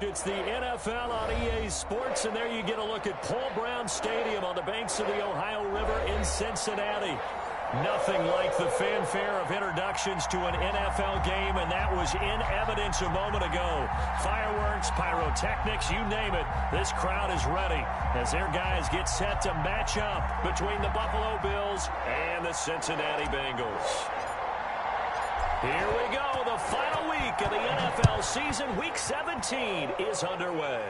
It's the NFL on EA Sports, and there you get a look at Paul Brown Stadium on the banks of the Ohio River in Cincinnati. Nothing like the fanfare of introductions to an NFL game, and that was in evidence a moment ago. Fireworks, pyrotechnics, you name it. This crowd is ready as their guys get set to match up between the Buffalo Bills and the Cincinnati Bengals. Here we go. The final week of the NFL season. Week 17 is underway.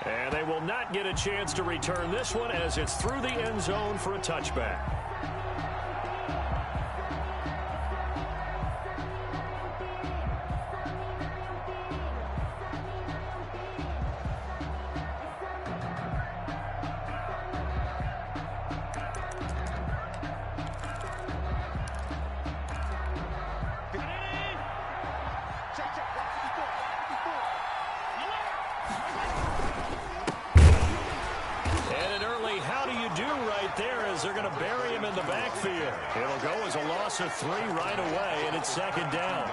And they will not get a chance to return this one as it's through the end zone for a touchback. They're going to bury him in the backfield. It'll go as a loss of 3 right away, and it's second down.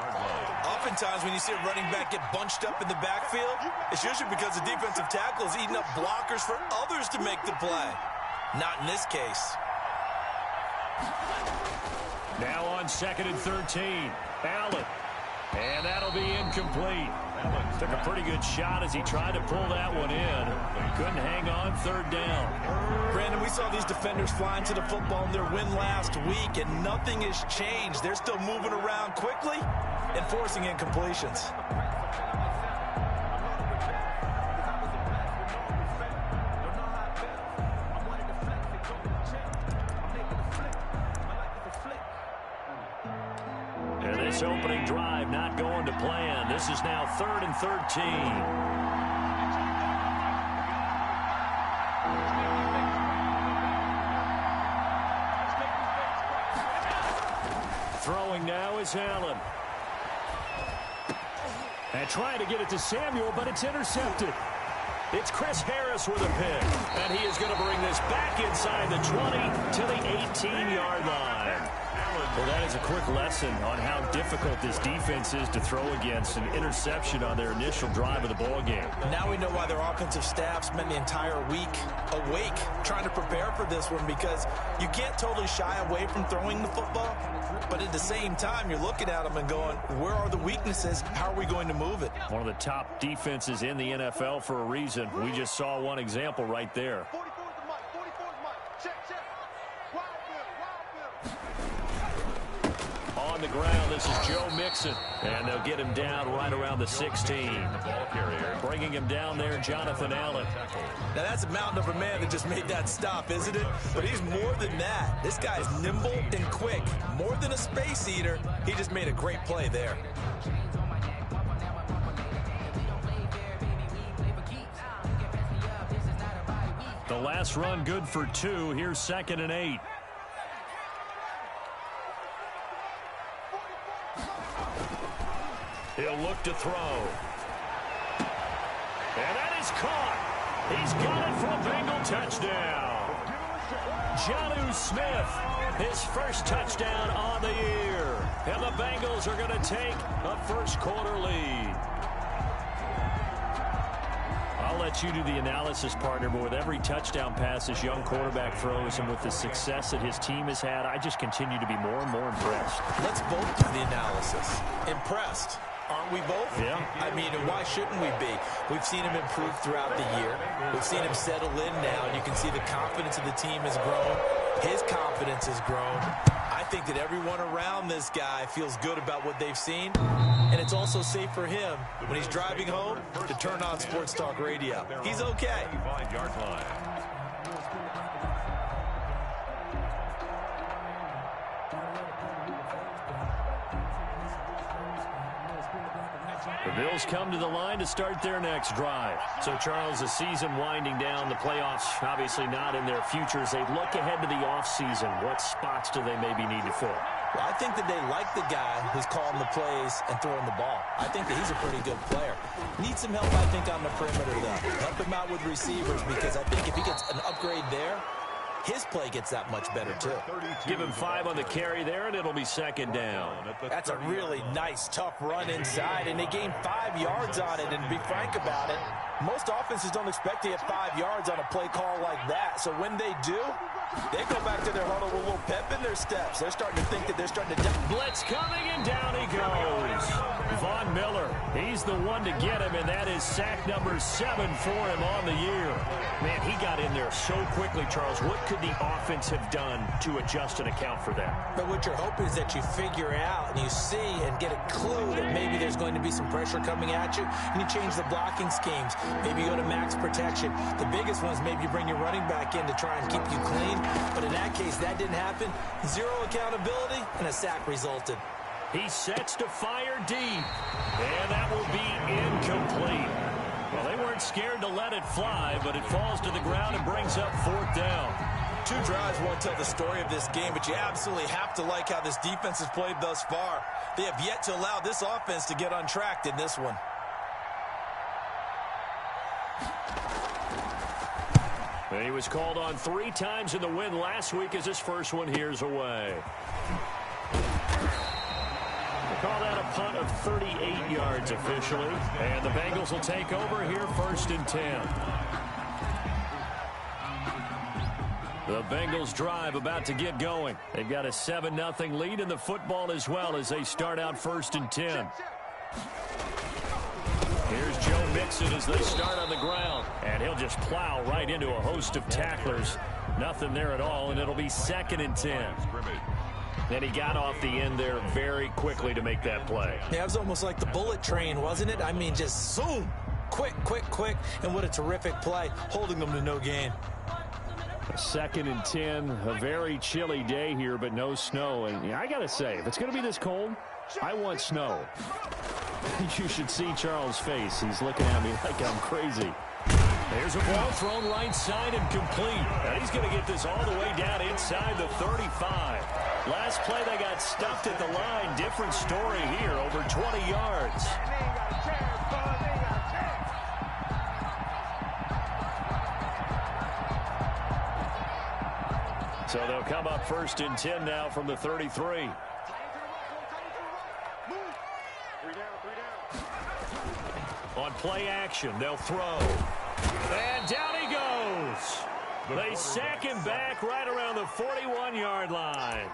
Oftentimes when you see a running back get bunched up in the backfield, it's usually because the defensive tackle is eating up blockers for others to make the play. Not in this case. Now on 2nd and 13. Allen. And that'll be incomplete. Took a pretty good shot as he tried to pull that one in. Couldn't hang on 3rd down. Brandon, we saw these defenders flying to the football in their win last week, and nothing has changed. They're still moving around quickly and forcing incompletions. This opening drive not going to plan. This is now 3rd and 13. Throwing now is Allen. And trying to get it to Samuel, but it's intercepted. It's Chris Harris with a pick. And he is going to bring this back inside the 20 to the 18-yard line. Well, that is a quick lesson on how difficult this defense is to throw against. An interception on their initial drive of the ball game. Now we know why their offensive staff spent the entire week awake trying to prepare for this one, because you can't totally shy away from throwing the football, but at the same time you're looking at them and going, where are the weaknesses? How are we going to move it? One of the top defenses in the NFL for a reason. We just saw one example right there. On the ground, this is Joe Mixon, and they'll get him down right around the 16. Bringing him down there, Jonathan Allen. Now that's a mountain of a man that just made that stop, isn't it? But he's more than that. This guy's nimble and quick. More than a space eater, he just made a great play there. The last run good for 2. Here's 2nd and 8. He'll look to throw. And that is caught. He's got it for a Bengal touchdown. Jonnu Smith, his first touchdown on the year. And the Bengals are going to take a first-quarter lead. I'll let you do the analysis, partner, but with every touchdown pass this young quarterback throws and with the success that his team has had, I just continue to be more and more impressed. Let's both do the analysis. Impressed. Aren't we both? Yeah. I mean, why shouldn't we be? We've seen him improve throughout the year. We've seen him settle in now, and you can see the confidence of the team has grown. His confidence has grown. I think that everyone around this guy feels good about what they've seen, and it's also safe for him when he's driving home to turn on Sports Talk Radio. He's okay. 5-yard line. The Bills come to the line to start their next drive. So, Charles, the season winding down, the playoffs obviously not in their futures. They look ahead to the offseason. What spots do they maybe need to fill? Well, I think that they like the guy who's calling the plays and throwing the ball. I think that he's a pretty good player. Needs some help, I think, on the perimeter, though. Help him out with receivers, because I think if he gets an upgrade there, his play gets that much better too. Give him 5 on the carry there, and it'll be second down. That's a really nice, tough run inside, and they gained 5 yards on it. And to be frank about it, most offenses don't expect to get 5 yards on a play call like that. So when they do, they go back to their huddle with a little pep in their steps. They're starting to think that they're starting to... Blitz coming, and down he goes. Von Miller, he's the one to get him, and that is sack number 7 for him on the year. Man, he got in there so quickly, Charles. What could the offense have done to adjust and account for that? But what you're hoping is that you figure out and you see and get a clue that maybe there's going to be some pressure coming at you, and you change the blocking schemes. Maybe you go to max protection. The biggest one is maybe you bring your running back in to try and keep you clean. But in that case, that didn't happen. 0 accountability, and a sack resulted. He sets to fire deep, and that will be incomplete. Well, they weren't scared to let it fly, but it falls to the ground and brings up 4th down. 2 drives won't tell the story of this game, but you absolutely have to like how this defense has played thus far. They have yet to allow this offense to get untracked in this one. And he was called on 3 times in the win last week as his first one here's away. Call that a punt of 38 yards officially. And the Bengals will take over here 1st and 10. The Bengals drive about to get going. They've got a 7-0 lead in the football as well as they start out 1st and 10. Here's Joe Mixon as they start on the ground. And he'll just plow right into a host of tacklers. Nothing there at all, and it'll be 2nd and 10. And he got off the end there very quickly to make that play. Yeah, it was almost like the bullet train, wasn't it? I mean, just zoom. Quick, quick, quick. And what a terrific play, holding them to no gain. 2nd and 10, a very chilly day here, but no snow. And yeah, I got to say, if it's going to be this cold, I want snow. You should see Charles' face. He's looking at me like I'm crazy. There's a ball thrown right side and complete. And he's going to get this all the way down inside the 35. Last play, they got stuffed at the line. Different story here, over 20 yards. So they'll come up 1st and 10 now from the 33. On play action, they'll throw. And down he goes. They sack him back right around the 41-yard line.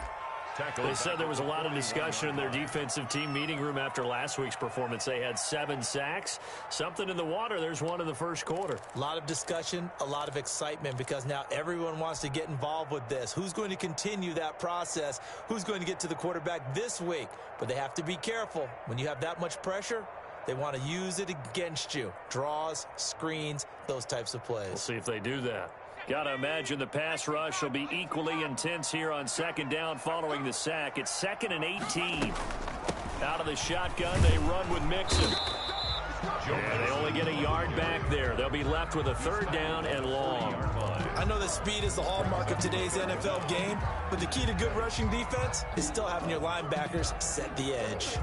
They said there was a lot of discussion in their defensive team meeting room after last week's performance. They had 7 sacks. Something in the water. There's one in the first quarter. A lot of discussion, a lot of excitement, because now everyone wants to get involved with this. Who's going to continue that process? Who's going to get to the quarterback this week? But they have to be careful. When you have that much pressure, they want to use it against you. Draws, screens, those types of plays. We'll see if they do that. Got to imagine the pass rush will be equally intense here on 2nd down following the sack. It's 2nd and 18. Out of the shotgun, they run with Mixon. And they only get a yard back there. They'll be left with a 3rd down and long. I know that speed is the hallmark of today's NFL game, but the key to good rushing defense is still having your linebackers set the edge.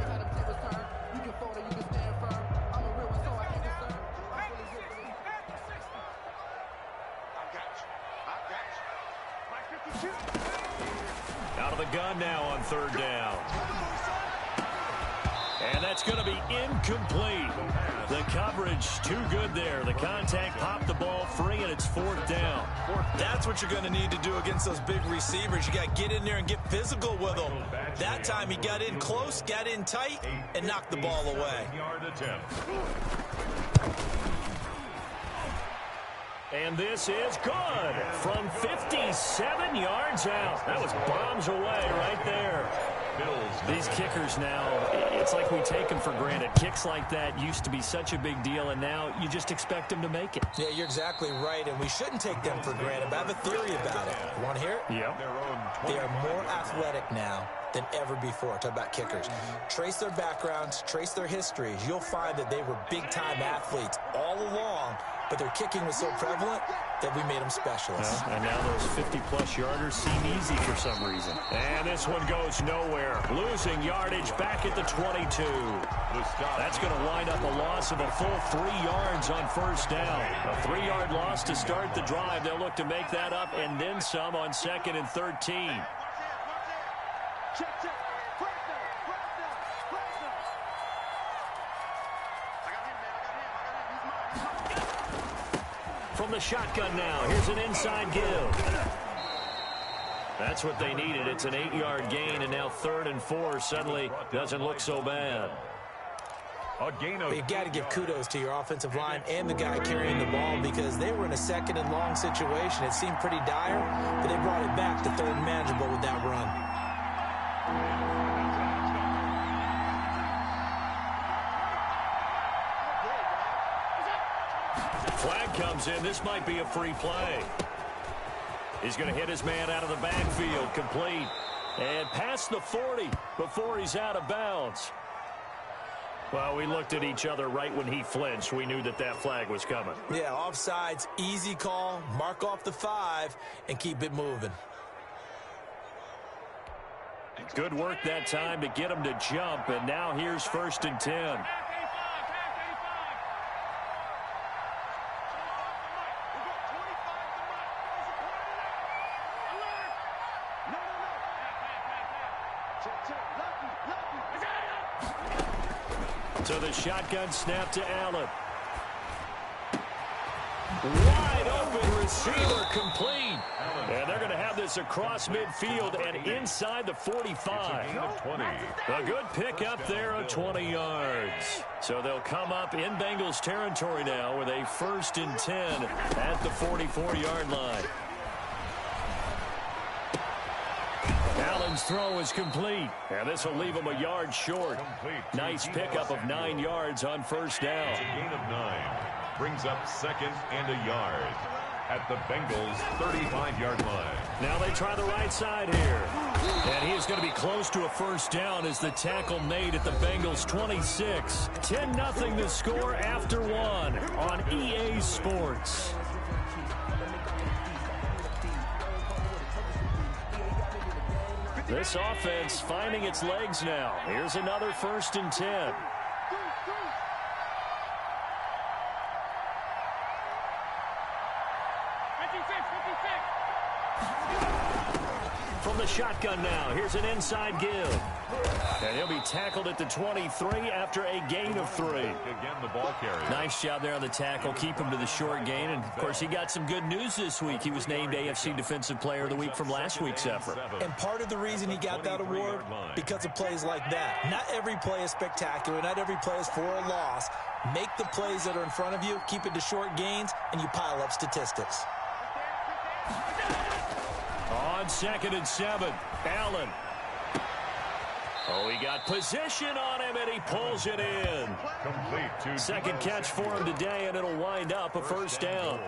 Out of the gun now on 3rd down. And that's going to be incomplete. The coverage too good there. The contact popped the ball free, and it's 4th down. That's what you're going to need to do against those big receivers. You got to get in there and get physical with them. That time he got in close, got in tight, and knocked the ball away. And this is good from 57 yards out. That was bombs away right there. These kickers now, it's like we take them for granted. Kicks like that used to be such a big deal, and now you just expect them to make it. Yeah, you're exactly right, and we shouldn't take them for granted, but I have a theory about it. You want to hear it? Yeah. They are more athletic now than ever before. Talk about kickers. Trace their backgrounds, trace their histories. You'll find that they were big-time athletes all along, but but their kicking was so prevalent that we made them specialists. And now those 50-plus yarders seem easy for some reason. And this one goes nowhere. Losing yardage back at the 22. That's going to wind up a loss of a full 3 yards on first down. A 3-yard loss to start the drive. They'll look to make that up and then some on 2nd and 13. From the shotgun now, here's an inside give. That's what they needed. It's an 8-yard gain, and now 3rd and 4 suddenly doesn't look so bad. You've got to give kudos to your offensive line and the guy carrying the ball because they were in a 2nd and long situation. It seemed pretty dire, but they brought it back to 3rd and manageable with that run. Flag comes in. This might be a free play. He's going to hit his man out of the backfield. Complete. And past the 40 before he's out of bounds. Well, we looked at each other right when he flinched. We knew that that flag was coming. Yeah, offsides, easy call. Mark off the 5 and keep it moving. Good work that time to get him to jump. And now here's 1st and 10. So the shotgun snap to Allen. Wide open receiver complete. And they're going to have this across midfield and inside the 45. A good pickup there of 20 yards. So they'll come up in Bengals territory now with a 1st and 10 at the 44-yard line. Allen's throw is complete, and this will leave him a yard short. Nice pickup of 9 yards on first down. A gain of 9 brings up 2nd and a yard at the Bengals' 35-yard line. Now they try the right side here. And he is going to be close to a first down as the tackle made at the Bengals' 26. 10-0 the score after 1 on EA Sports. This offense finding its legs now. Here's another 1st and 10. From the shotgun now, here's an inside give. And he'll be tackled at the 23 after a gain of 3. Again, the ball carrier. Nice job there on the tackle. Keep him to the short gain. And, of course, he got some good news this week. He was named AFC Defensive Player of the Week from last week's effort. And part of the reason he got that award, because of plays like that. Not every play is spectacular. Not every play is for a loss. Make the plays that are in front of you, keep it to short gains, and you pile up statistics. On 2nd and 7, Allen. Oh, he got position on him, and he pulls it in. Complete. Second catch for him today, and it'll wind up a first down.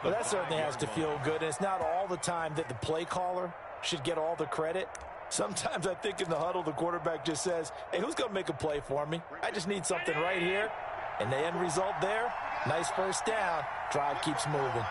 Well, that certainly has to feel good. And it's not all the time that the play caller should get all the credit. Sometimes I think in the huddle, the quarterback just says, hey, who's going to make a play for me? I just need something right here. And the end result there, nice first down. Drive keeps moving.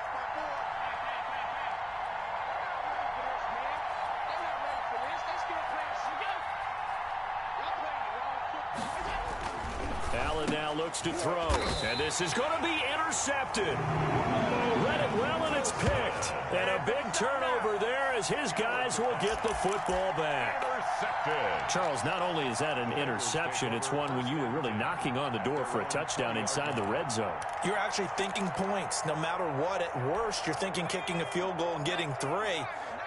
Allen now looks to throw, and this is going to be intercepted. Read it well, and it's picked. And a big turnover there as his guys will get the football back. Intercepted. Charles, not only is that an interception, it's one when you were really knocking on the door for a touchdown inside the red zone. You're actually thinking points. No matter what, at worst, you're thinking kicking a field goal and getting 3.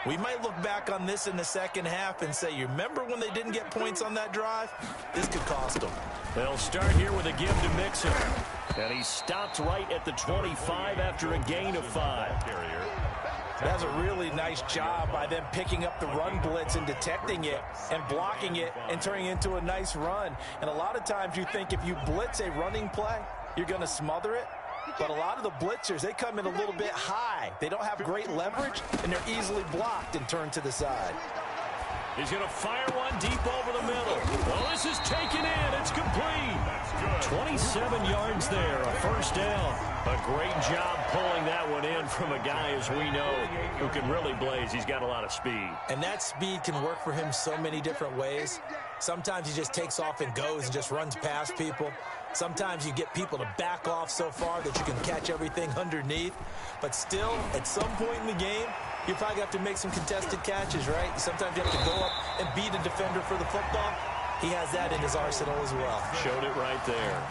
We might look back on this in the second half and say, you remember when they didn't get points on that drive? This could cost them. They'll start here with a give to Mixon. And he stopped right at the 25 after a gain of 5. That's a really nice job by them picking up the run blitz and detecting it and blocking it and turning it into a nice run. And a lot of times you think if you blitz a running play, you're going to smother it. But a lot of the blitzers, they come in a little bit high. They don't have great leverage, and they're easily blocked and turned to the side. He's going to fire one deep over the middle. Well, this is taken in. It's complete. 27 yards there, a first down. A great job pulling that one in from a guy, as we know, who can really blaze. He's got a lot of speed. And that speed can work for him so many different ways. Sometimes he just takes off and goes and just runs past people. Sometimes you get people to back off so far that you can catch everything underneath. But still, at some point in the game, you probably have to make some contested catches, right? Sometimes you have to go up and beat a defender for the football. He has that in his arsenal as well. Showed it right there.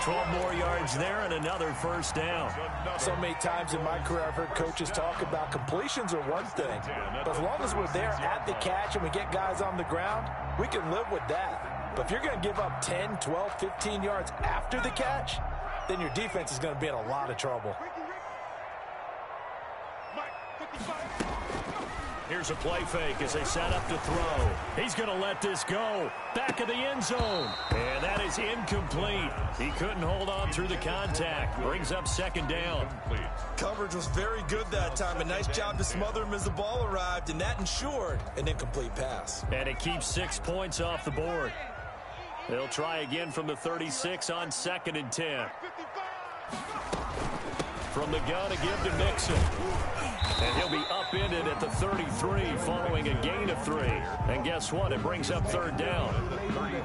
12 more yards there and another first down. So many times in my career I've heard coaches talk about completions are one thing. But as long as we're there at the catch and we get guys on the ground, we can live with that. But if you're going to give up 10, 12, 15 yards after the catch, then your defense is going to be in a lot of trouble. Here's a play fake as they set up to throw. He's going to let this go. Back of the end zone. And that is incomplete. He couldn't hold on through the contact. Brings up second down. Coverage was very good that time. A nice job to smother him as the ball arrived, and that ensured an incomplete pass. And it keeps 6 points off the board. They'll try again from the 36 on 2nd and 10. From the gun, a give to Mixon. And he'll be upended at the 33 following a gain of 3. And guess what? It brings up third down.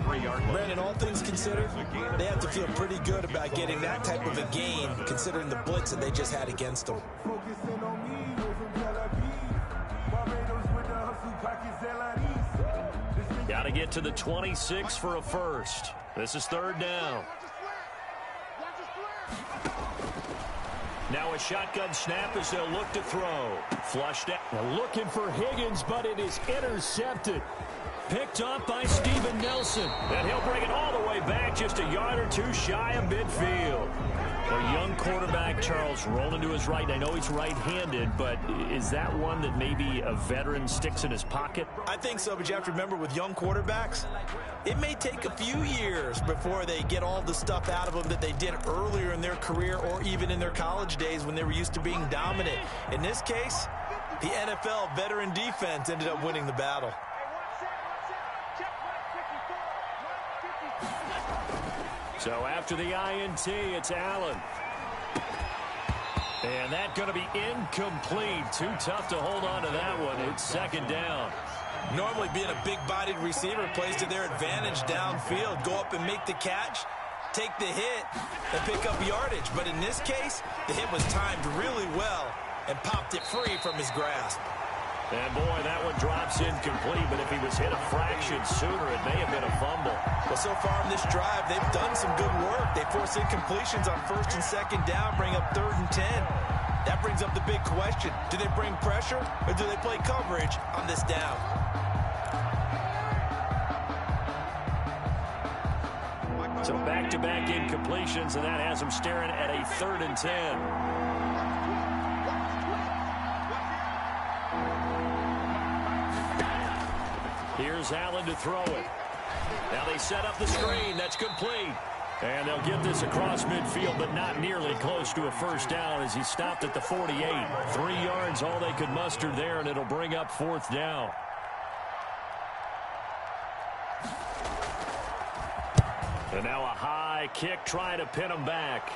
Brandon, all things considered, they have to feel pretty good about getting that type of a gain considering the blitz that they just had against them. Got to get to the 26 for a first. This is third down. Now a shotgun snap as they'll look to throw. Flushed out. Now looking for Higgins, but it is intercepted. Picked up by Steven Nelson. And he'll bring it all the way back just a yard or two shy of midfield. A young quarterback, Charles, rolling to his right. I know he's right-handed, but is that one that maybe a veteran sticks in his pocket? I think so, but you have to remember with young quarterbacks, it may take a few years before they get all the stuff out of them that they did earlier in their career or even in their college days when they were used to being dominant. In this case, the NFL veteran defense ended up winning the battle. So after the INT, it's Allen. And that's going to be incomplete. Too tough to hold on to that one. It's second down. Normally being a big-bodied receiver plays to their advantage downfield. Go up and make the catch, take the hit, and pick up yardage. But in this case, the hit was timed really well and popped it free from his grasp. And boy, that one drops incomplete, but if he was hit a fraction sooner, it may have been a fumble. Well, so far in this drive, they've done some good work. They force incompletions on first and second down, bring up 3rd and 10. That brings up the big question. Do they bring pressure or do they play coverage on this down? So back-to-back incompletions, and that has them staring at a 3rd and 10. Here's Allen to throw it. Now they set up the screen. That's complete. And they'll get this across midfield, but not nearly close to a first down as he stopped at the 48. 3 yards, all they could muster there, and it'll bring up 4th down. And now a high kick trying to pin him back.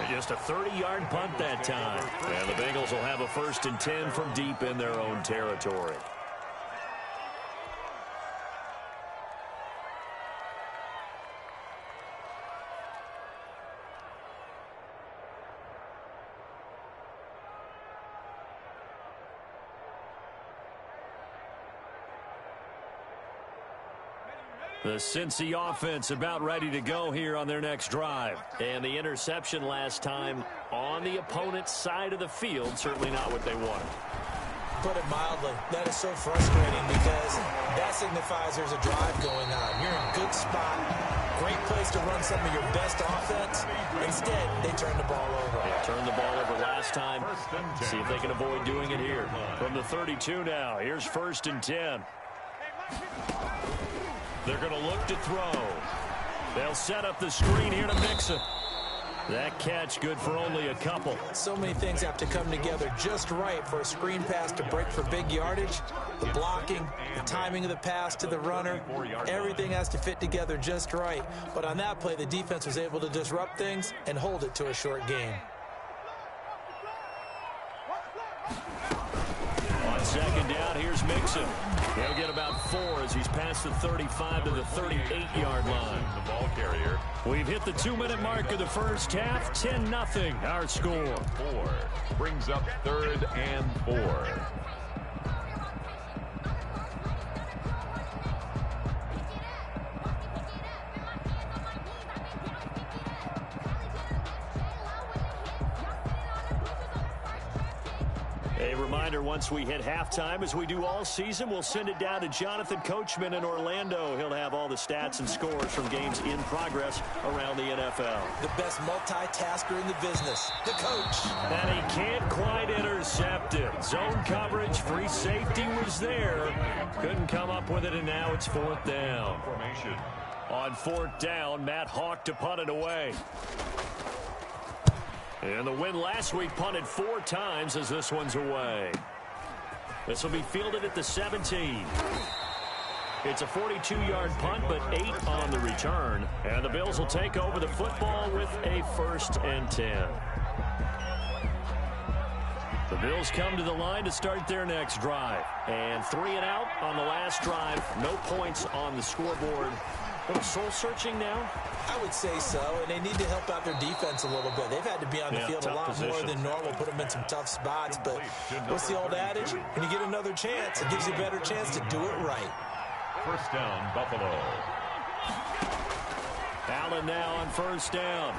Just a 30-yard punt that time. And the Bengals will have a 1st and 10 from deep in their own territory. The Cincy offense about ready to go here on their next drive. And the interception last time on the opponent's side of the field, certainly not what they wanted. Put it mildly, that is so frustrating because that signifies there's a drive going on. You're in a good spot, great place to run some of your best offense. Instead, they turn the ball over. They turned the ball over last time. See if they can avoid doing it here. From the 32 now, here's 1st and 10. They're going to look to throw. They'll set up the screen here to Mixon. That catch good for only a couple. So many things have to come together just right for a screen pass to break for big yardage. The blocking, the timing of the pass to the runner, everything has to fit together just right. But on that play, the defense was able to disrupt things and hold it to a short game. On second down, here's Mixon. He'll get about 4 as he's past the 35 to the 38-yard line. The ball carrier. We've hit the 2-minute mark of the first half. 10-0 our score. 4 brings up 3rd and 4. A reminder, once we hit halftime, as we do all season, we'll send it down to Jonathan Coachman in Orlando. He'll have all the stats and scores from games in progress around the NFL. The best multitasker in the business, the coach. And he can't quite intercept it. Zone coverage, free safety was there. Couldn't come up with it, and now it's 4th down. Formation. On 4th down, Matt Hawk to punt it away. And the win last week punted 4 times as this one's away. This will be fielded at the 17. It's a 42-yard punt, but 8 on the return. And the Bills will take over the football with a 1st and 10. The Bills come to the line to start their next drive. And 3 and out on the last drive. No points on the scoreboard. A little soul-searching now? I would say so, and they need to help out their defense a little bit. They've had to be on the field a lot more than normal, put them in some tough spots. But what's the old adage? When you get another chance, it gives you a better chance to do it right. 1st down, Buffalo. Allen now on 1st down.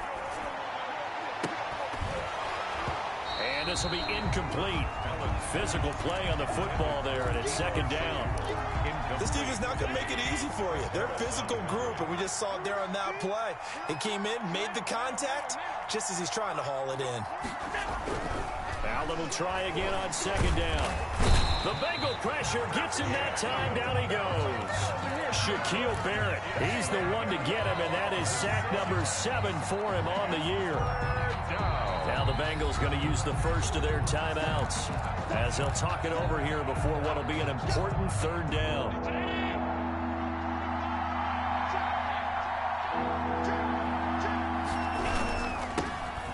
And this will be incomplete. Physical play on the football there, and it's 2nd down. This team is not going to make it easy for you. They're a physical group, and we just saw it there on that play. It came in, made the contact, just as he's trying to haul it in. Allen will try again on 2nd down. The Bengal pressure gets him that time. Down he goes. Shaquille Barrett. He's the one to get him, and that is sack number 7 for him on the year. Now the Bengals going to use the first of their timeouts as they'll talk it over here before what will be an important 3rd down.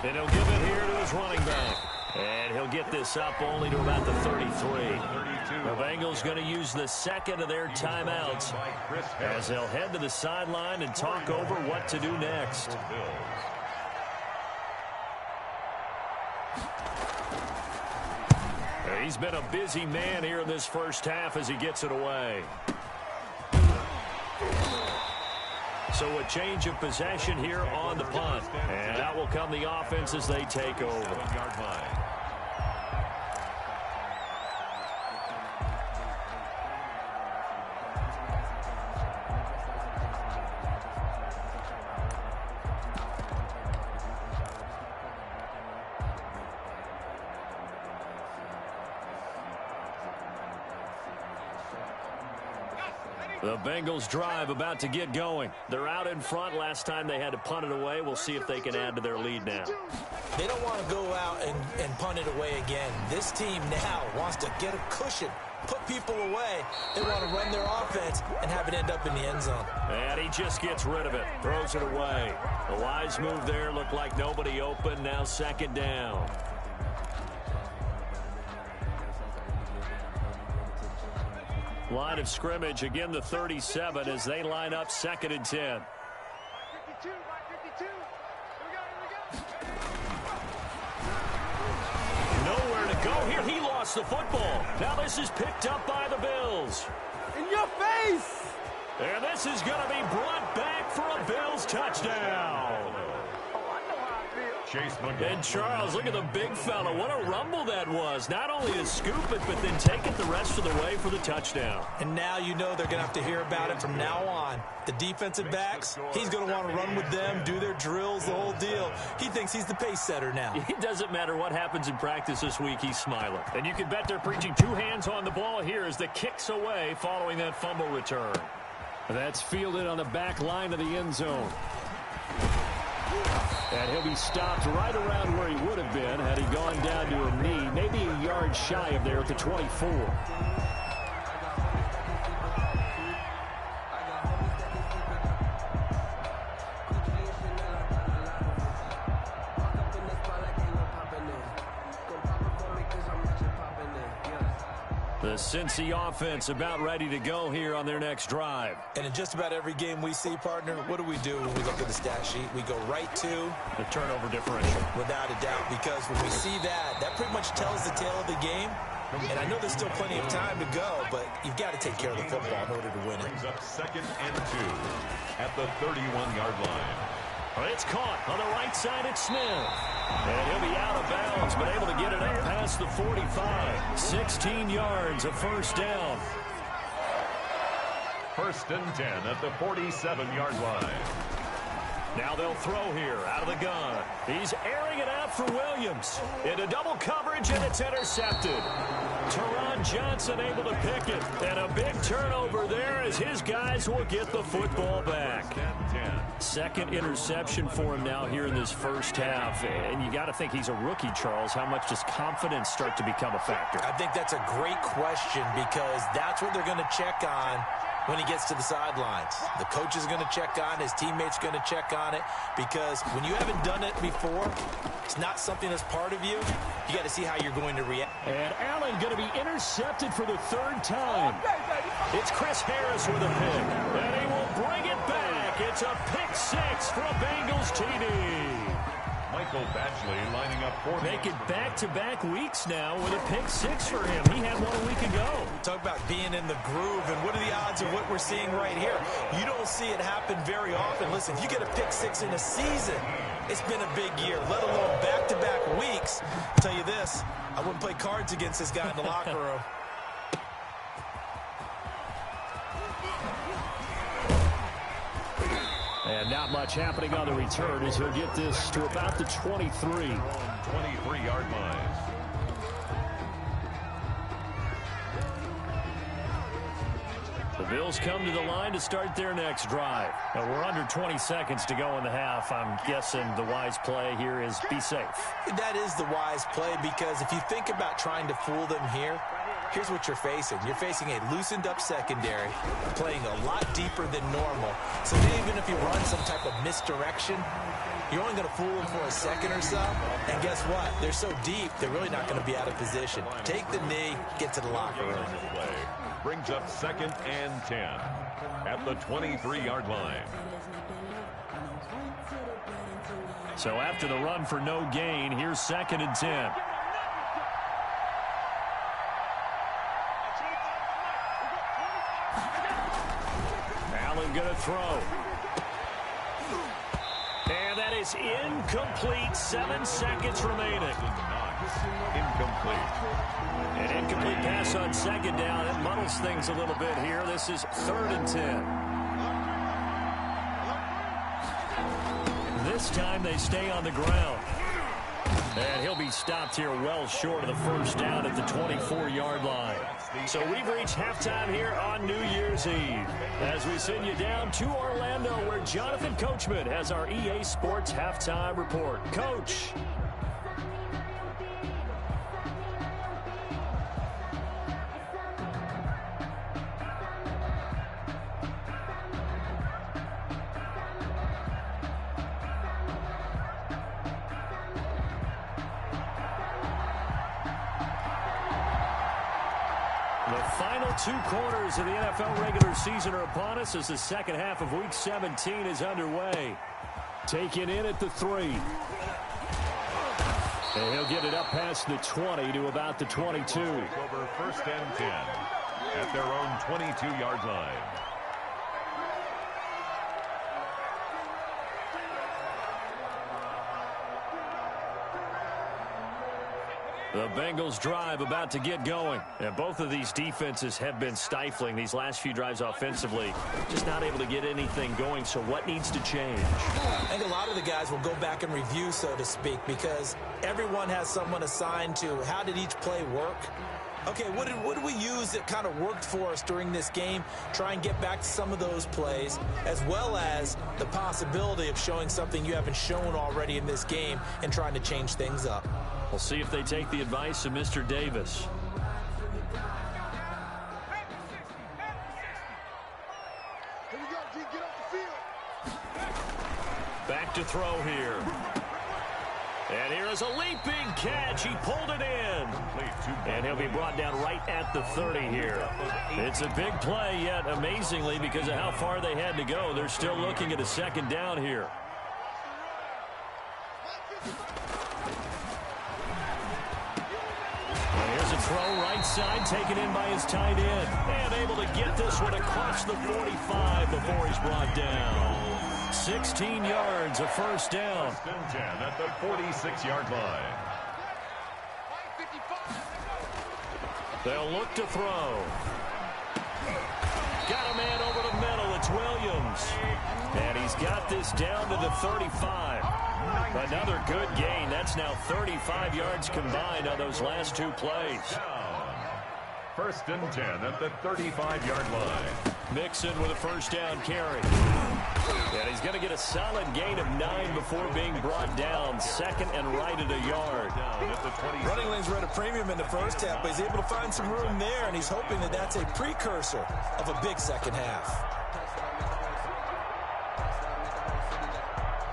And he'll give it here to his running back. And he'll get this up only to about the 33. The Bengals going to use the 2nd of their timeouts as they'll head to the sideline and talk over what to do next. He's been a busy man here in this first half as he gets it away. So a change of possession here on the punt. And out will come the offense as they take over. The Bengals drive about to get going. They're out in front. Last time they had to punt it away. We'll see if they can add to their lead now. They don't want to go out and punt it away again. This team now wants to get a cushion, put people away. They want to run their offense and have it end up in the end zone. And he just gets rid of it, throws it away. The wise move there, looked like nobody open. Now 2nd down. Line of scrimmage, again the 37 as they line up 2nd and 10. Nowhere to go here. He lost the football. Now this is picked up by the Bills. In your face! And this is going to be brought back for a Bills touchdown. And Charles, look at the big fella. What a rumble that was. Not only to scoop it, but then take it the rest of the way for the touchdown. And now you know they're going to have to hear about it from now on. The defensive backs, he's going to want to run with them, do their drills, the whole deal. He thinks he's the pace setter now. It doesn't matter what happens in practice this week, he's smiling. And you can bet they're preaching 2 hands on the ball here as the kick's away following that fumble return. That's fielded on the back line of the end zone. And he'll be stopped right around where he would have been had he gone down to a knee, maybe a yard shy of there at the 24. The Cincy offense about ready to go here on their next drive. And in just about every game we see, partner, what do we do when we look at the stat sheet? We go right to the turnover differential. Without a doubt, because when we see that, that pretty much tells the tale of the game. And I know there's still plenty of time to go, but you've got to take care of the football in order to win it. Brings up 2nd and 2 at the 31-yard line. It's caught on the right side. It's Smith. And he'll be out of bounds, but able to get it up past the 45. 16 yards, a first down. 1st and 10 at the 47-yard line. Now they'll throw here out of the gun. He's airing it out for Williams. Into double coverage, and it's intercepted. Teron Johnson able to pick it. And a big turnover there as his guys will get the football back. 2nd interception for him now here in this first half. And you got to think he's a rookie, Charles. How much does confidence start to become a factor? I think that's a great question because that's what they're going to check on when he gets to the sidelines. The coach is going to check on, his teammates going to check on it, because when you haven't done it before, it's not something that's part of you. You got to see how you're going to react. And Allen going to be intercepted for the 3rd time. It's Chris Harris with a pick, and he will bring it back. It's a pick 6 for a Bengals TD. Michael Badgley lining up for Make it back-to-back weeks now with a pick 6 for him. He had one a week ago. Talk about being in the groove, and what are the odds of what we're seeing right here? You don't see it happen very often. Listen, if you get a pick 6 in a season, it's been a big year, let alone back-to-back weeks. I'll tell you this, I wouldn't play cards against this guy in the locker room. And not much happening on the return as he'll get this to about the 23. 23-yard line. The Bills come to the line to start their next drive. Now we're under 20 seconds to go in the half. I'm guessing the wise play here is be safe. That is the wise play, because if you think about trying to fool them here, here's what you're facing. You're facing a loosened up secondary, playing a lot deeper than normal. So even if you run some type of misdirection, you're only going to fool them for a second or so. And guess what? They're so deep, they're really not going to be out of position. Take the knee, get to the locker room. Brings up 2nd and 10 at the 23-yard line. So after the run for no gain, here's 2nd and 10. Allen going to throw. And that is incomplete. 7 seconds remaining. Incomplete. An incomplete pass on 2nd down. It muddles things a little bit here. This is 3rd and 10. This time they stay on the ground. And he'll be stopped here well short of the first down at the 24-yard line. So we've reached halftime here on New Year's Eve as we send you down to Orlando, where Jonathan Coachman has our EA Sports halftime report. Coach. The final 2 quarters of the NFL regular season are upon us as the second half of Week 17 is underway. Taken in at the 3. And he'll get it up past the 20 to about the 22. Over 1st and 10 at their own 22-yard line. The Bengals drive about to get going. And both of these defenses have been stifling these last few drives offensively. Just not able to get anything going. So what needs to change? I think a lot of the guys will go back and review, so to speak, because everyone has someone assigned to how did each play work. Okay, what did we use that kind of worked for us during this game? Try and get back to some of those plays, as well as the possibility of showing something you haven't shown already in this game and trying to change things up. We'll see if they take the advice of Mr. Davis. Back to throw here. And here is a leaping catch. He pulled it in. And he'll be brought down right at the 30 here. It's a big play, yet amazingly, because of how far they had to go, they're still looking at a second down here. And here's a throw right side, taken in by his tight end. And able to get this one across the 45 before he's brought down. 16 yards, a first down. First and 10 at the 46-yard line. They'll look to throw. Got a man over the middle. It's Williams. And he's got this down to the 35. Another good gain. That's now 35 yards combined on those last two plays. First and 10 at the 35-yard line. Mixon with a first down carry. And he's going to get a solid gain of 9 before being brought down. Second and right at a yard. Running lanes were at a premium in the first half, but he's able to find some room there, and he's hoping that that's a precursor of a big second half.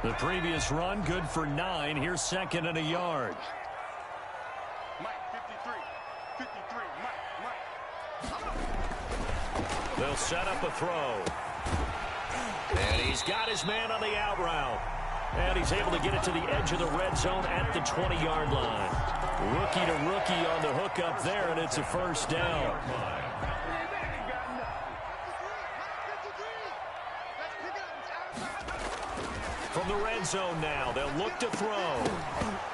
The previous run, good for 9. Here's second and a yard. They'll set up a throw. And he's got his man on the out route. And he's able to get it to the edge of the red zone at the 20-yard line. Rookie to rookie on the hook up there, and it's a first down. From the red zone now, they'll look to throw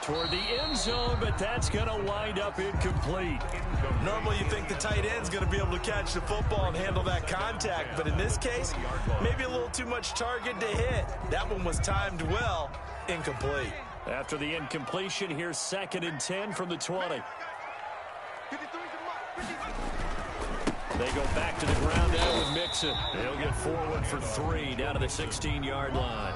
toward the end zone, but that's going to wind up incomplete. Normally you think the tight end's going to be able to catch the football and handle that contact, but in this case, maybe a little too much target to hit. That one was timed well, incomplete. After the incompletion, here's second and 10 from the 20. They go back to the ground now with Mixon. He'll get forward for 3 down to the 16-yard line.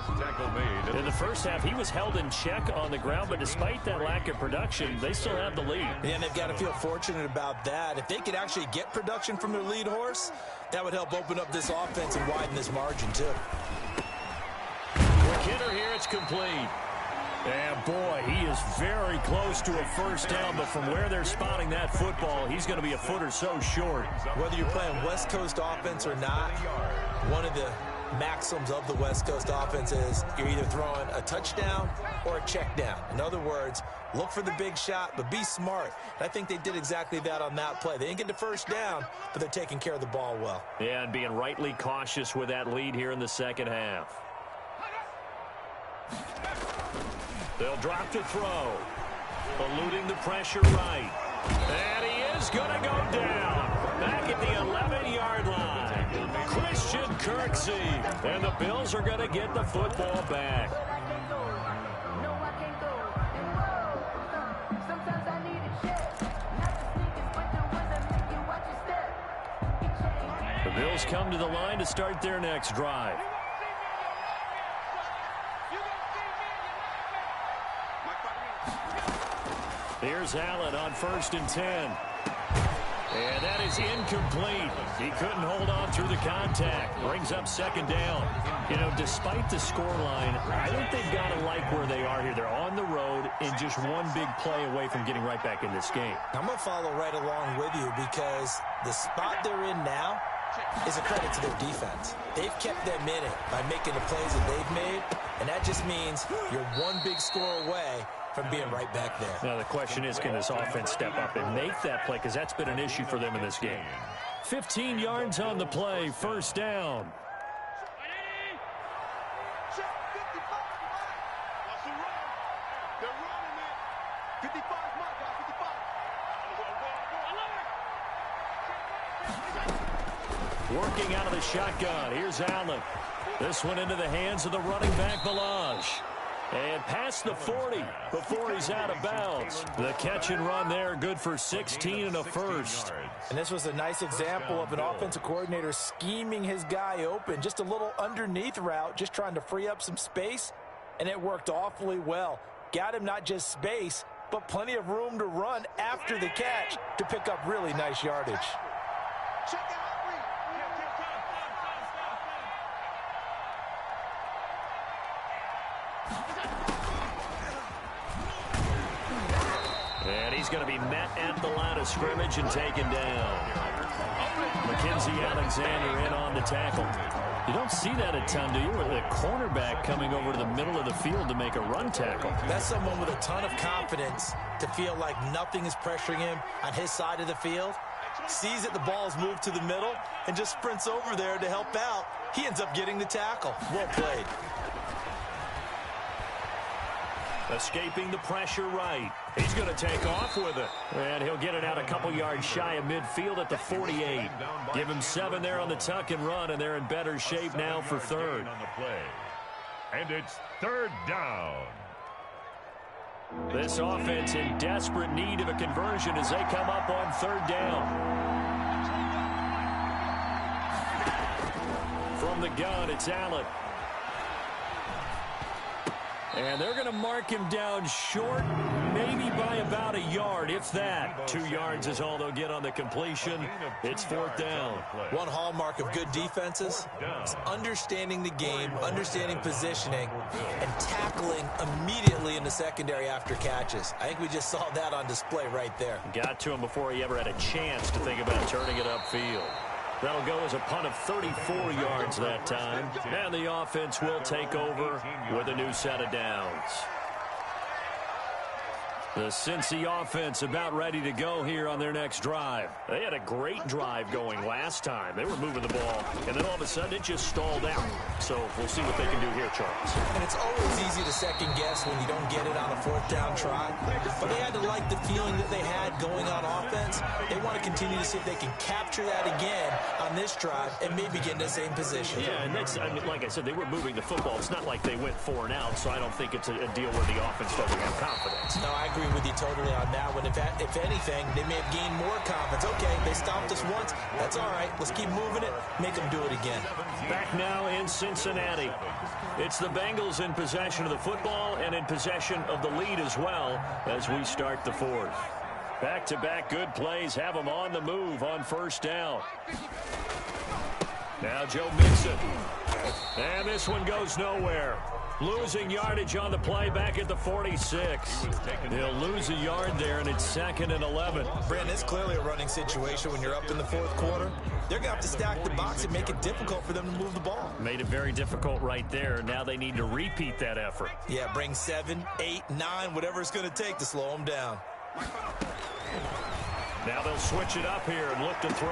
In the first half, he was held in check on the ground, but despite that lack of production, they still have the lead. And they've got to feel fortunate about that. If they could actually get production from their lead horse, that would help open up this offense and widen this margin, too. Quick hitter here, it's complete. And boy, he is very close to a first down, but from where they're spotting that football, he's going to be a foot or so short. Whether you're playing West Coast offense or not, one of the maxims of the West Coast offense is you're either throwing a touchdown or a check down. In other words, look for the big shot, but be smart. And I think they did exactly that on that play. They didn't get the first down, but they're taking care of the ball well. Yeah, and being rightly cautious with that lead here in the second half. They'll drop to throw. Eluding the pressure right. And he is going to go down. Back at the 11-yard line. Christian Kirksey. And the Bills are going to get the football back. The Bills come to the line to start their next drive. Here's Allen on first and 10. And that is incomplete. He couldn't hold on through the contact. Brings up second down. You know, despite the scoreline, I think they've got to like where they are here. They're on the road and just one big play away from getting right back in this game. I'm going to follow right along with you because the spot they're in now is a credit to their defense. They've kept them in it by making the plays that they've made, and that just means you're one big score away from being right back there. Now the question is, can this offense step up and make that play? Because that's been an issue for them in this game. 15 yards on the play, first down. Working out of the shotgun. Here's Allen. This one into the hands of the running back, Balazs. And past the 40 before he's out of bounds. The catch and run there, good for 16 and a first. And this was a nice example of an offensive coordinator scheming his guy open. Just a little underneath route, just trying to free up some space, and it worked awfully well. Got him not just space, but plenty of room to run after the catch to pick up really nice yardage. And he's going to be met at the line of scrimmage and taken down. Mackenzie Alexander in on the tackle. You don't see that a ton, do you? With the cornerback coming over to the middle of the field to make a run tackle. That's someone with a ton of confidence to feel like nothing is pressuring him on his side of the field. Sees that the ball's moved to the middle and just sprints over there to help out. He ends up getting the tackle. Well played. Escaping the pressure right. He's going to take off with it. And he'll get it out a couple yards shy of midfield at the 48. Give him 7 there on the tuck and run, and they're in better shape now for third. And it's third down. This offense in desperate need of a conversion as they come up on third down. From the gun, it's Allen. And they're going to mark him down short, maybe by about a yard, if that. 2 yards is all they'll get on the completion. It's fourth down. One hallmark of good defenses is understanding the game, understanding positioning, and tackling immediately in the secondary after catches. I think we just saw that on display right there. Got to him before he ever had a chance to think about turning it upfield. That'll go as a punt of 34 yards that time. And the offense will take over with a new set of downs. The Cincy offense about ready to go here on their next drive. They had a great drive going last time. They were moving the ball, and then all of a sudden it just stalled out. So we'll see what they can do here, Charles. And it's always easy to second guess when you don't get it on a fourth down try. But they had to like the feeling that they had going on offense. They want to continue to see if they can capture that again on this drive and maybe get in the same position. Yeah, and that's, I mean, like I said, they were moving the football. It's not like they went 4 and out, so I don't think it's a deal where the offense doesn't have confidence. No, I agree with you totally on that one. If anything, they may have gained more confidence. Okay, they stopped us once. That's all right. Let's keep moving it. Make them do it again. Back now in Cincinnati. It's the Bengals in possession of the football and in possession of the lead as well as we start the fourth. Back-to-back good plays have them on the move on first down. Now Joe Mixon. And this one goes nowhere. Losing yardage on the play back at the 46. They'll lose a yard there, and it's 2nd and 11. Brandon, it's clearly a running situation when you're up in the fourth quarter. They're going to have to stack the box and make it difficult for them to move the ball. Made it very difficult right there. Now they need to repeat that effort. Yeah, bring 7, 8, 9, whatever it's going to take to slow them down. Now they'll switch it up here and look to throw.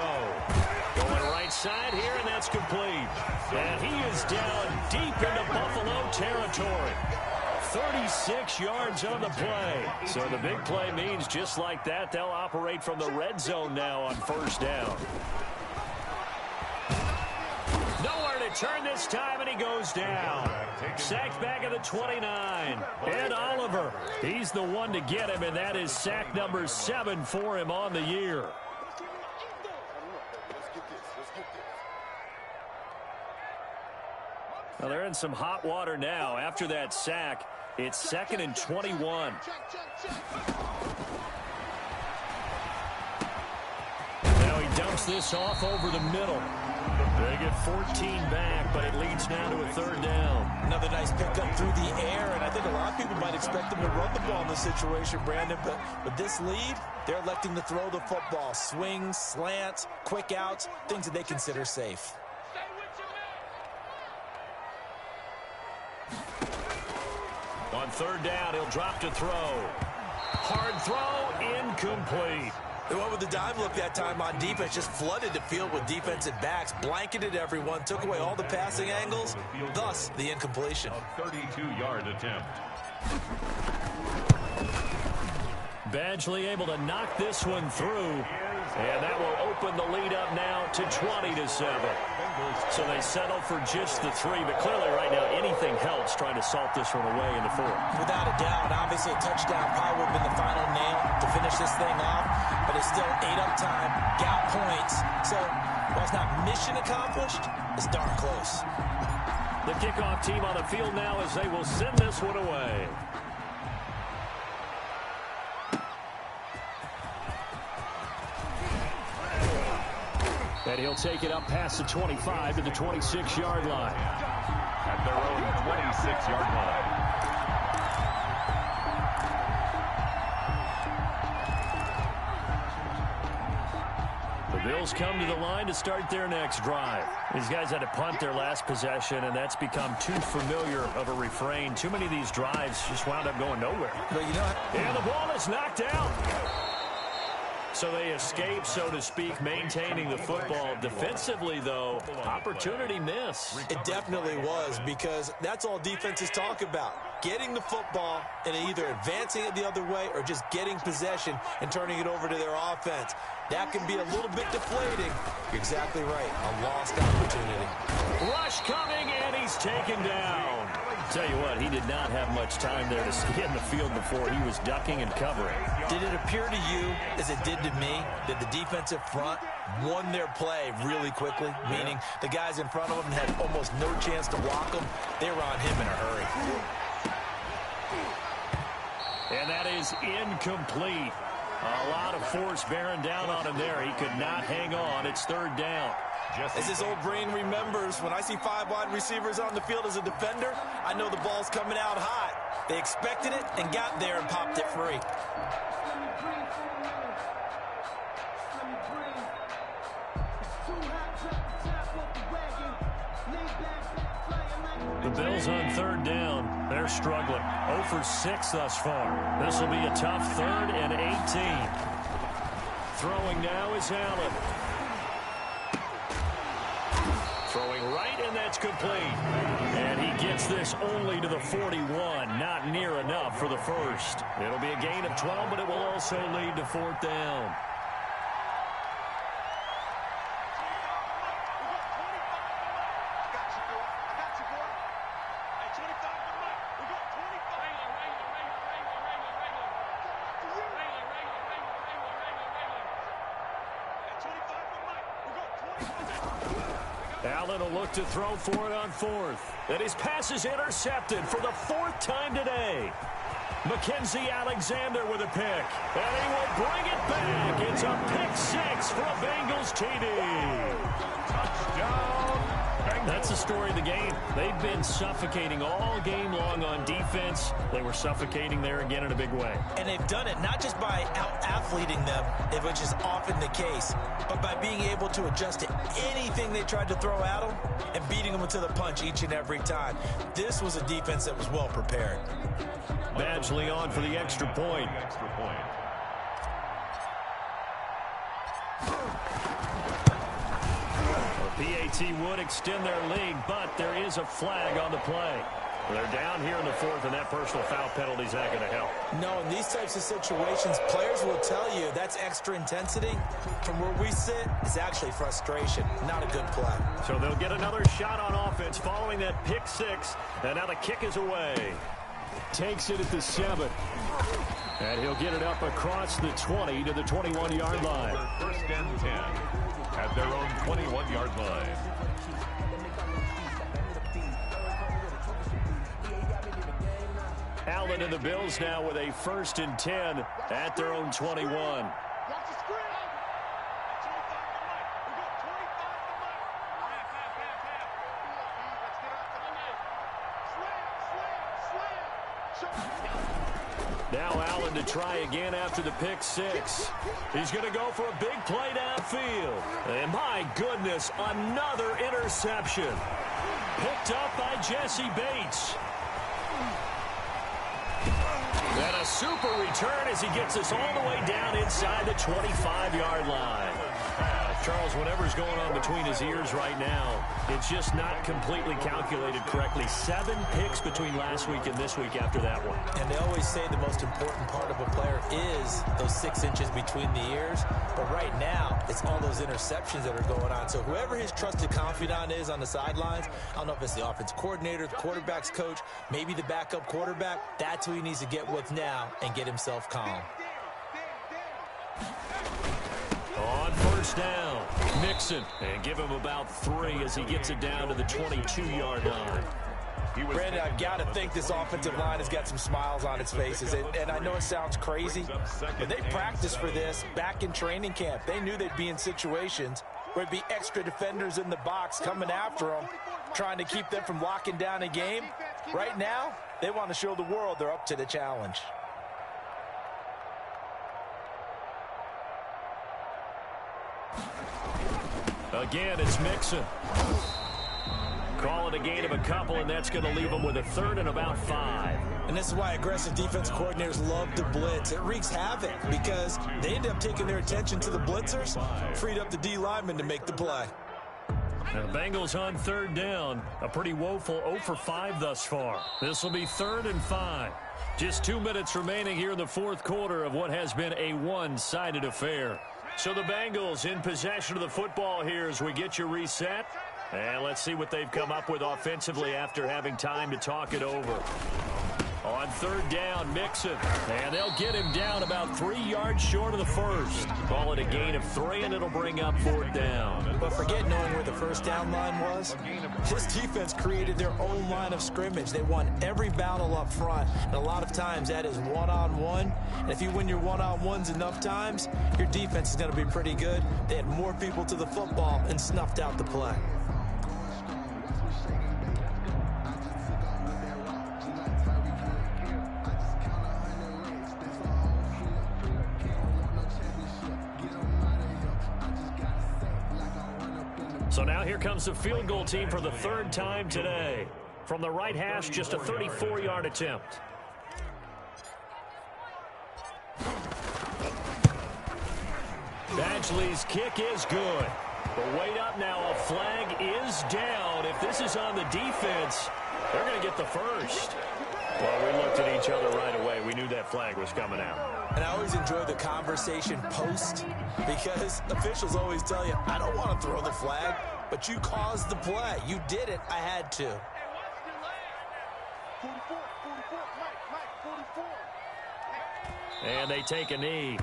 Going right side here, and that's complete. And he is down deep into Buffalo territory. 36 yards on the play. So the big play means just like that, they'll operate from the red zone now on first down. Nowhere to turn this time, and he goes down. Sacked back at the 29. And Oliver, he's the one to get him, and that is sack number 7 for him on the year. Well, they're in some hot water now. After that sack, it's 2nd and 21. Now he dumps this off over the middle. They get 14 back, but it leads now to a 3rd down. Another nice pickup through the air, and I think a lot of people might expect them to run the ball in this situation, Brandon, but with this lead, they're electing to throw the football. Swings, slants, quick outs, things that they consider safe. On 3rd down, he'll drop to throw. Hard throw, incomplete. They went with the dime look that time on defense, just flooded the field with defensive backs, blanketed everyone, took away all the passing angles, thus the incompletion. A 32-yard attempt. Badgley able to knock this one through. And that will open the lead up now to 20-7. So they settle for just the 3, but clearly right now anything helps trying to salt this one away in the 4th. Without a doubt, obviously a touchdown probably would have been the final nail to finish this thing off, but it's still 8 up time, got points. So while it's not mission accomplished, it's darn close. The kickoff team on the field now as they will send this one away. And he'll take it up past the 25 to the 26-yard line. At their own 26-yard line. The Bills come to the line to start their next drive. These guys had to punt their last possession, and that's become too familiar of a refrain. Too many of these drives just wound up going nowhere. But you know, and the ball is knocked out. So they escape, so to speak, maintaining the football. Defensively, though, opportunity miss. It definitely was, because that's all defenses talk about. Getting the football and either advancing it the other way or just getting possession and turning it over to their offense. That can be a little bit deflating. You're exactly right. A lost opportunity. Rush coming, and he's taken down. Tell you what, he did not have much time there to stay in the field before he was ducking and covering. Did it appear to you, as it did to me, that the defensive front won their play really quickly? Meaning the guys in front of them had almost no chance to block them. They were on him in a hurry. And that is incomplete. A lot of force bearing down on him there. He could not hang on. It's 3rd down. As his old brain remembers, when I see 5 wide receivers on the field as a defender, I know the ball's coming out hot. They expected it and got there and popped it free. The Bills on 3rd down. They're struggling. 0 for 6 thus far. This will be a tough 3rd and 18. Throwing now is Allen. Throwing right, and that's complete. And he gets this only to the 41. Not near enough for the first. It'll be a gain of 12, but it will also lead to 4th down. Allen will look to throw for it on 4th. And his pass is intercepted for the 4th time today. Mackenzie Alexander with a pick. And he will bring it back. It's a pick 6 for a Bengals TD. Touchdown. That's the story of the game. They've been suffocating all game long on defense. They were suffocating there again in a big way. And they've done it not just by out-athleting them, which is often the case, but by being able to adjust to anything they tried to throw at them and beating them to the punch each and every time. This was a defense that was well prepared. Badgley on for the extra point. PAT would extend their lead, but there is a flag on the play. They're down here in the 4th, and that personal foul penalty is not going to help. No, in these types of situations, players will tell you that's extra intensity. From where we sit, it's actually frustration, not a good play. So they'll get another shot on offense following that pick 6, and now the kick is away. Takes it at the 7. And he'll get it up across the 20 to the 21-yard line. 1st and 10 at their own 21-yard line. Allen and the Bills now with a 1st and 10 at their own 21. Now Allen to try again after the pick 6. He's going to go for a big play downfield. And my goodness, another interception. Picked up by Jesse Bates. And a super return as he gets us all the way down inside the 25-yard line. Charles, whatever's going on between his ears right now, it's just not completely calculated correctly. 7 picks between last week and this week after that one. And they always say the most important part of a player is those 6 inches between the ears. But right now, it's all those interceptions that are going on. So whoever his trusted confidant is on the sidelines, I don't know if it's the offensive coordinator, the quarterback's coach, maybe the backup quarterback, that's who he needs to get with now and get himself calm. On first down, Mixon, and give him about 3 as he gets it down to the 22-yard line. Brandon, I've got to think this offensive line has got some smiles on its faces. And I know it sounds crazy, but they practiced for this back in training camp. They knew they'd be in situations where there'd be extra defenders in the box coming after them, trying to keep them from locking down a game. Right now, they want to show the world they're up to the challenge. Again, it's Mixon. Call it a gain of a couple, and that's going to leave them with a 3rd and about 5. And this is why aggressive defense coordinators love to blitz. It wreaks havoc because they end up taking their attention to the blitzers, freed up the D lineman to make the play. Now the Bengals on 3rd down. A pretty woeful 0 for 5 thus far. This will be 3rd and 5. Just 2 minutes remaining here in the 4th quarter of what has been a one-sided affair. So the Bengals in possession of the football here as we get you reset. And let's see what they've come up with offensively after having time to talk it over. On 3rd down, Mixon. And they'll get him down about 3 yards short of the first. Call it a gain of 3, and it'll bring up 4th down. But forget knowing where the first down line was. This defense created their own line of scrimmage. They won every battle up front. And a lot of times that is one-on-one. And if you win your one-on-ones enough times, your defense is going to be pretty good. They had more people to the football and snuffed out the play. So now here comes the field goal team for the 3rd time today. From the right hash, just a 34-yard attempt. Badgley's kick is good. But wait up now, a flag is down. If this is on the defense, they're going to get the first. Well, we looked at each other right away. We knew that flag was coming out. And I always enjoy the conversation post because officials always tell you, I don't want to throw the flag, but you caused the play. You did it. I had to. And they take a knee.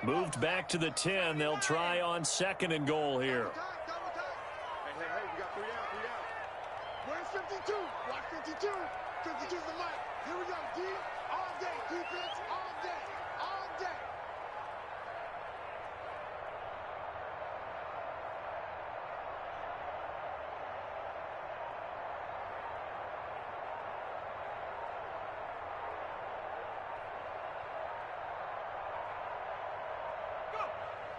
Moved back to the 10. They'll try on 2nd and goal here. Hey, we got 3 out. Where's 52? Block 52. 52's the mic. Here we go, D. All day. Defense all day. All day.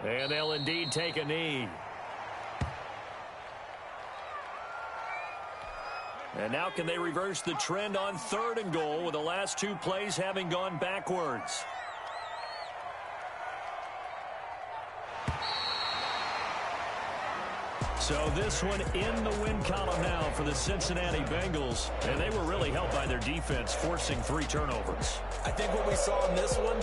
And they'll indeed take a knee. And now can they reverse the trend on 3rd and goal with the last 2 plays having gone backwards? So this one in the win column now for the Cincinnati Bengals. And they were really helped by their defense, forcing 3 turnovers. I think what we saw in this one